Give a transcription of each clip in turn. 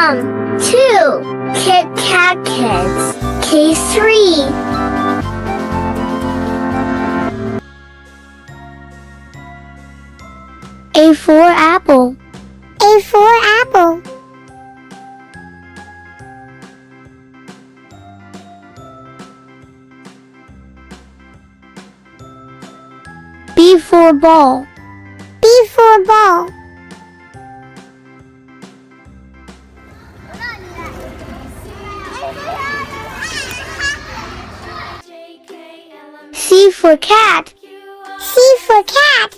2. Kit Kat Kids. Case 3. A for apple. A for apple. B for ball. B for ball. C for cat. C for cat.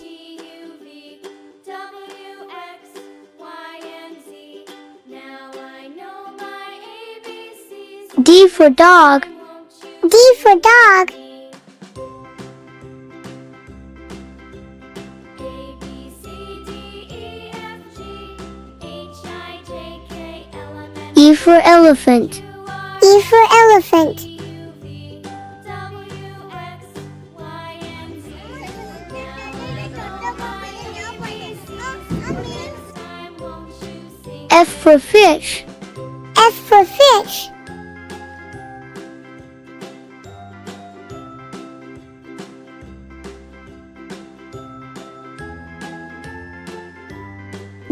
D for dog. D for dog. E for elephant. E for elephant. F for fish. F for fish.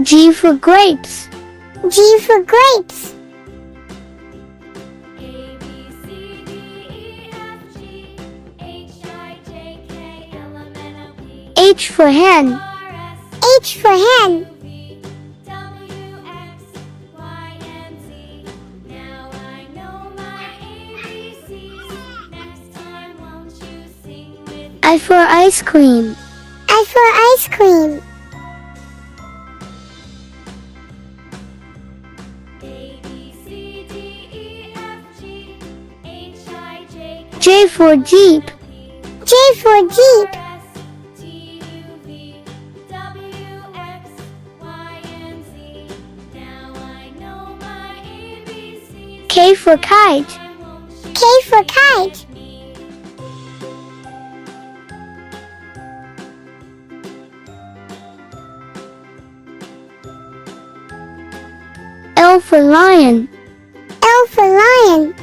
G for grapes. G for grapes. H for hen. H for hen. I for ice cream. I for ice cream. J for jeep. J for jeep. K for kite. K for kite. L for lion. L for lion.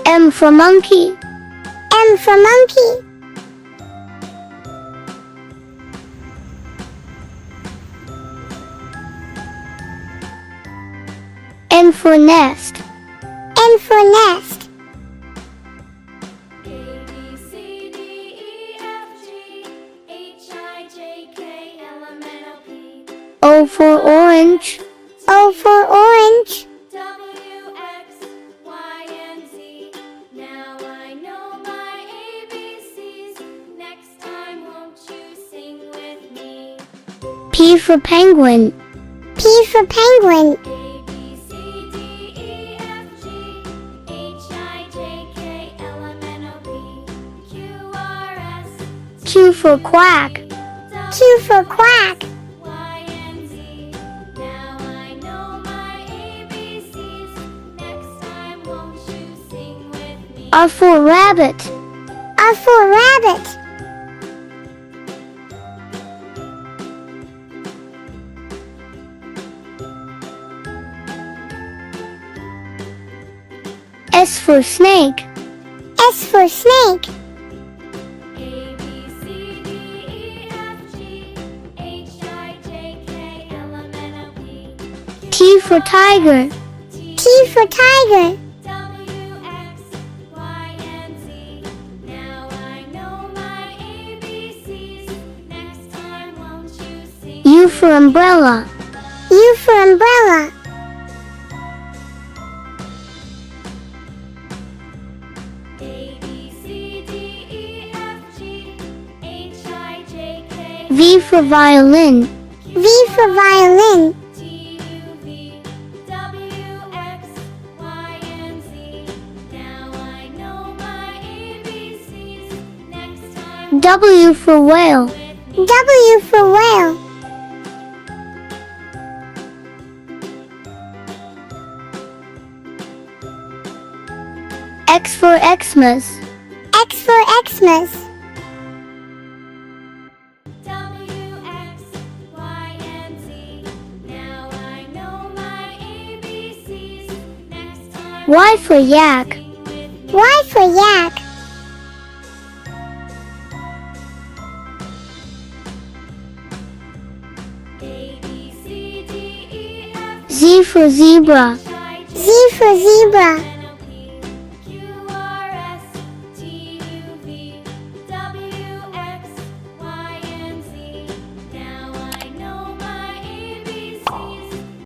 M for monkey. M for monkey. N for nest. N for nest. O for orange. O for orange. P for penguin. P for penguin. Q for quack. Q for quack. R for rabbit. R for rabbit. S for snake. S for snake. T for tiger. T for tiger. U for umbrella. U for umbrella. V for violin. V for violin. W for whale. W for whale. X for Xmas. X for Xmas. Y for yak. Y for yak. Z for zebra. Z for zebra.